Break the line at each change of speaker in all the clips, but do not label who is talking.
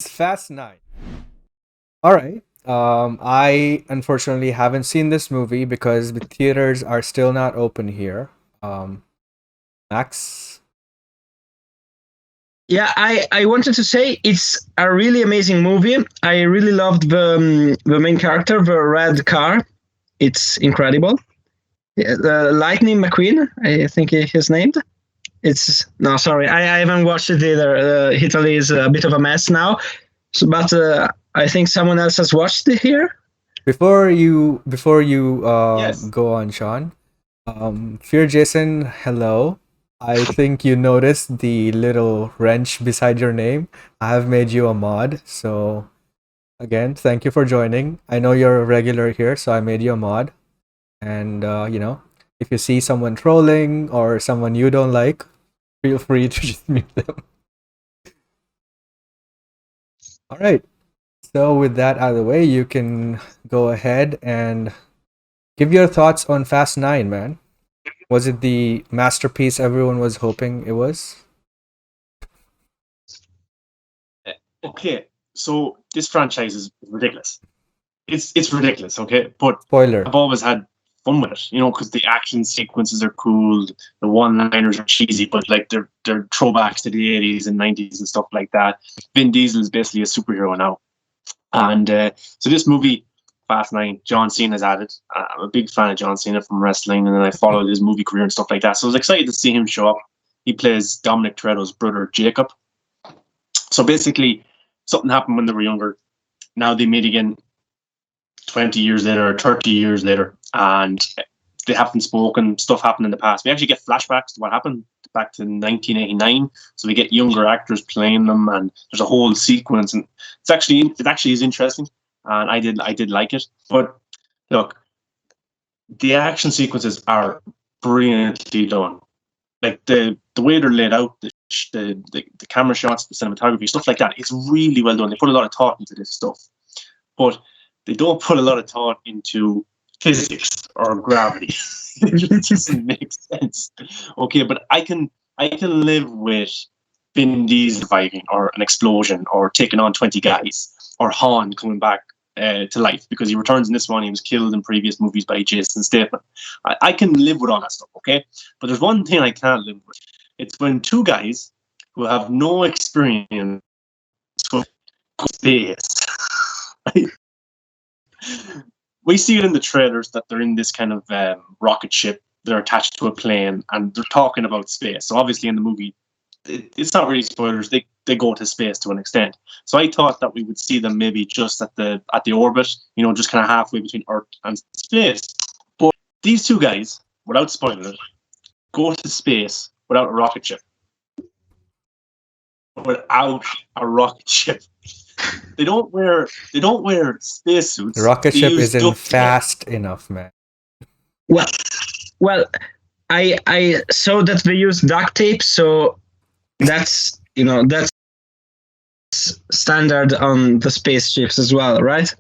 It's Fast Nine. All right. I unfortunately haven't seen this movie because the theaters are still not open here. Um, Max.
Yeah, I wanted to say it's a really amazing movie. I really loved the main character, the red car. It's incredible. Yeah, Lightning McQueen, I think he's named. It's no, sorry, I haven't watched it either. Italy is a bit of a mess now, but I think someone else has watched it here.
Before you
Yes.
go on, Sean. Fear Jason, hello. I think you noticed the little wrench beside your name. I have made you a mod, so again, thank you for joining. I know you're a regular here, so I made you a mod. And if you see someone trolling or someone you don't like, feel free to just mute them. All right. So with that out of the way, you can go ahead and give your thoughts on Fast Nine, man. Was it the masterpiece everyone was hoping it was?
Okay, so this franchise is ridiculous. It's ridiculous, okay? But
Spoiler.
I've always had fun with it, because the action sequences are cool, the one-liners are cheesy, but like they're throwbacks to the 80s and 90s and stuff like that. Vin Diesel is basically a superhero now. And so this movie, Fast Nine, John Cena's at it. I'm a big fan of John Cena from wrestling, and then I followed his movie career and stuff like that. So I was excited to see him show up. He plays Dominic Toretto's brother, Jacob. So basically, something happened when they were younger. Now they meet again 20 years later or 30 years later, and they haven't spoken. Stuff happened in the past. We actually get flashbacks to what happened back to 1989. So we get younger actors playing them, and there's a whole sequence, and it actually is interesting, and I did like it. But look, the action sequences are brilliantly done. Like the way they're laid out, the camera shots, the cinematography, stuff like that. It's really well done. They put a lot of thought into this stuff, but they don't put a lot of thought into physics or gravity. It doesn't make sense. Okay, but I can live with Vin Diesel surviving, or an explosion, or taking on 20 guys, or Han coming back to life because he returns in this one. He was killed in previous movies by Jason Statham. I can live with all that stuff, okay? But there's one thing I can't live with. It's when two guys who have no experience go space. We see it in the trailers that they're in this kind of rocket ship. They're attached to a plane, and they're talking about space. So obviously in the movie, it's not really spoilers. They go to space to an extent. So I thought that we would see them maybe just at the orbit, just kind of halfway between Earth and space. But these two guys, without spoilers, go to space without a rocket ship. Without a rocket ship. They don't wear spacesuits.
The rocket
They
ship
use
isn't
duct tape.
fast enough, man.
Well, I saw that they use duct tape, so that's that's standard on the spaceships as well, right?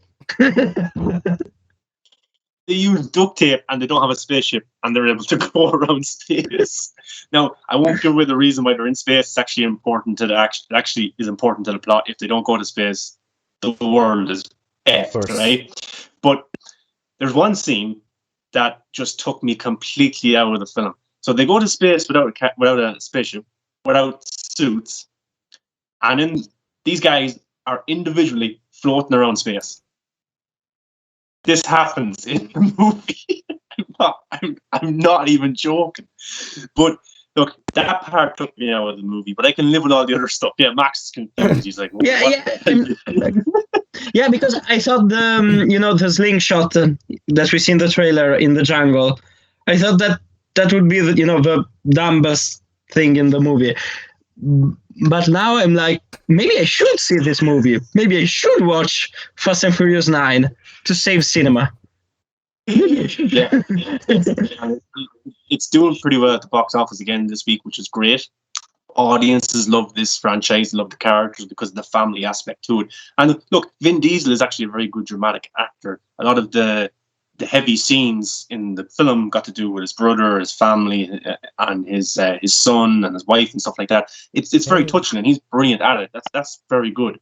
They use duct tape, and they don't have a spaceship, and they're able to go around space. Now, I won't give away the reason why they're in space. It's actually important to it actually is important to the plot. If they don't go to space, the world is effed, right? But there's one scene that just took me completely out of the film. So they go to space without a spaceship, without suits, and then these guys are individually floating around space. This happens in the movie. I'm not even joking. But look, that part took me out of the movie. But I can live with all the other stuff. Yeah, Max is confused. He's like,
yeah, because I thought the slingshot that we see in the trailer in the jungle, I thought that would be the dumbest thing in the movie. But now I'm like, maybe I should see this movie. Maybe I should watch Fast and Furious 9 to save cinema.
Yeah. It's doing pretty well at the box office again this week, which is great. Audiences love this franchise, love the characters because of the family aspect to it. And look, Vin Diesel is actually a very good dramatic actor. A lot of the heavy scenes in the film got to do with his brother, his family, and his son and his wife and stuff like that. It's very touching, and he's brilliant at it. That's very good.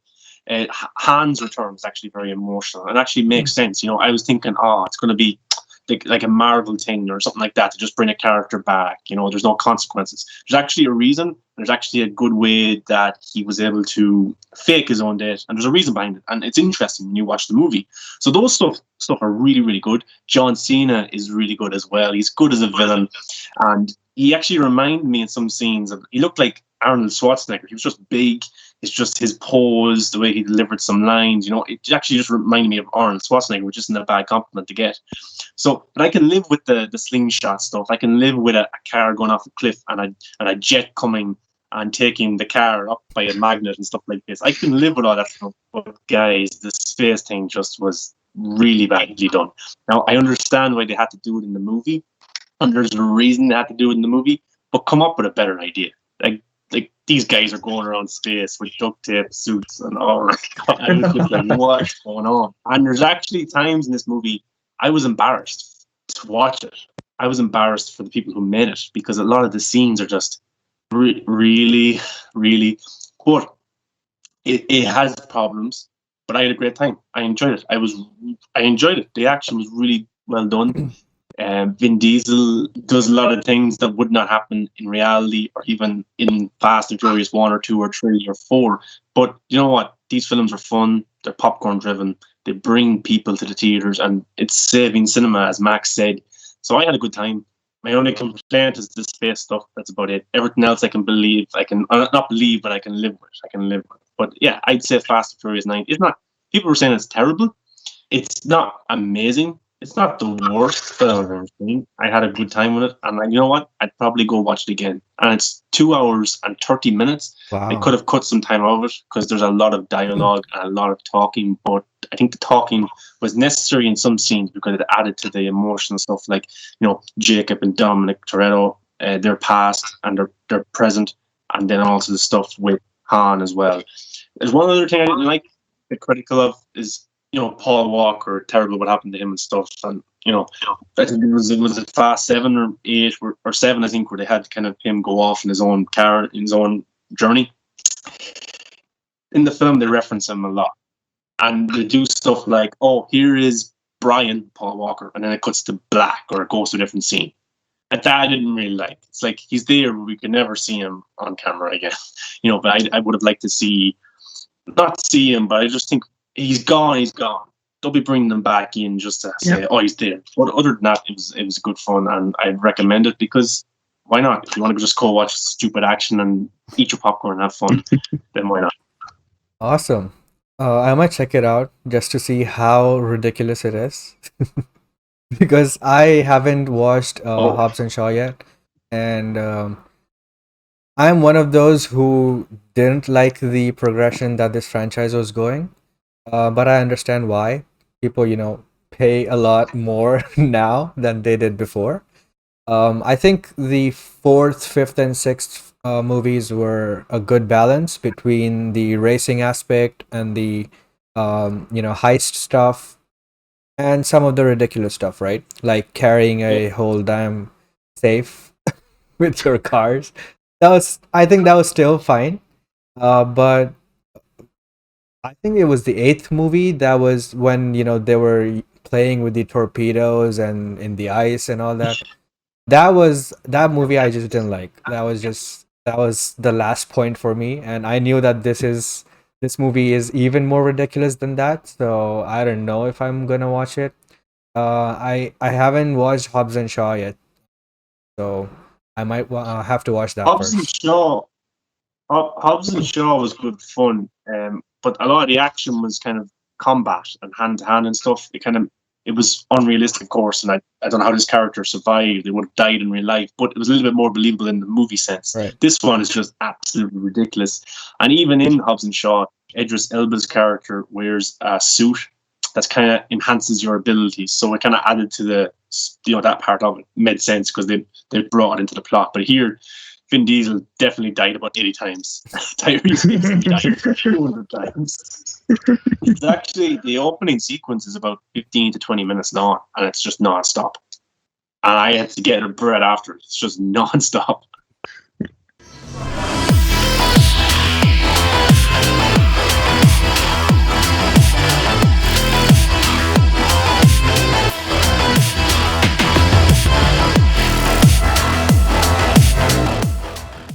Han's return was actually very emotional and actually makes sense. You know, I was thinking, oh, it's going to be like a Marvel thing or something like that to just bring a character back. You know, there's no consequences. There's actually a reason. There's actually a good way that he was able to fake his own death, and there's a reason behind it. And it's interesting when you watch the movie. So those stuff are really, really good. John Cena is really good as well. He's good as a villain, and he actually reminded me in some scenes of, he looked like Arnold Schwarzenegger. He was just big. It's just his pose, the way he delivered some lines. You know, it actually just reminded me of Arnold Schwarzenegger, which isn't a bad compliment to get. So, but I can live with the slingshot stuff. I can live with a car going off a cliff and a jet coming and taking the car up by a magnet and stuff like this. I can live with all that stuff. But guys, the space thing just was really badly done. Now, I understand why they had to do it in the movie, and there's a reason they had to do it in the movie, but come up with a better idea. Like these guys are going around space with duct tape suits and all. I was just like, what's going on? And there's actually times in this movie I was embarrassed to watch it. I was embarrassed for the people who made it, because a lot of the scenes are just really, really. But it has problems. But I had a great time. I enjoyed it. I enjoyed it. The action was really well done. Vin Diesel does a lot of things that would not happen in reality, or even in Fast and Furious 1 or 2 or 3 or 4. But you know what? These films are fun. They're popcorn driven. They bring people to the theaters, and it's saving cinema, as Max said. So I had a good time. My only complaint is the space stuff. That's about it. Everything else I can believe. I can not believe, but I can live with. I can live with. But yeah, I'd say Fast and Furious 9. It's not. People were saying it's terrible. It's not amazing. It's not the worst film I've ever seen. I had a good time with it, and you know what? I'd probably go watch it again. And it's 2 hours and 30 minutes.
Wow.
I could have cut some time out of it because there's a lot of dialogue and a lot of talking, but I think the talking was necessary in some scenes because it added to the emotional stuff, like, you know, Jacob and Dominic Toretto, their past and their present, and then also the stuff with Han as well. There's one other thing I didn't like, critical of, is, you know, Paul Walker, terrible what happened to him and stuff. And, you know, I think it was it Fast 7 or 8 or 7, I think, where they had kind of him go off in his own car, in his own journey. In the film, they reference him a lot. And they do stuff like, oh, here is Brian, Paul Walker, and then it cuts to black, or it goes to a different scene. And that I didn't really like. It's like, he's there, but we could never see him on camera again. You know, but I would have liked to not see him, but I just think, he's gone. Don't be bringing them back in just to say, oh, he's there. But other than that, it was good fun, and I'd recommend it, because why not? If you want to just go watch stupid action and eat your popcorn and have fun, then why not?
Awesome. I might check it out just to see how ridiculous it is. Because I haven't watched Hobbs and Shaw yet, and I'm one of those who didn't like the progression that this franchise was going. But I understand why people, you know, pay a lot more now than they did before. I think the 4th, 5th, and 6th movies were a good balance between the racing aspect and the, you know, heist stuff, and some of the ridiculous stuff, right? Like carrying a whole damn safe with your cars. I think that was still fine. But I think it was the 8th movie that was when, you know, they were playing with the torpedoes and in the ice and all that. That movie I just didn't like. That was the last point for me, and I knew that this movie is even more ridiculous than that. So I don't know if I'm gonna watch it. I haven't watched Hobbs and Shaw yet, so I might have to watch that
Hobbs
first.
and Shaw. Hobbs and Shaw was good fun, but a lot of the action was kind of combat and hand to hand and stuff. It was unrealistic, of course, and I don't know how this character survived. They would have died in real life, but it was a little bit more believable in the movie sense.
Right.
This one is just absolutely ridiculous. And even in Hobbs and Shaw, Idris Elba's character wears a suit that kind of enhances your abilities. So it kind of added to the, you know, that part of it made sense because they brought it into the plot. But here, Vin Diesel definitely died about 80 times. Tyrese died 200 times. It's actually, the opening sequence is about 15 to 20 minutes long, and it's just non-stop. And I had to get a bread after it. It's just non-stop.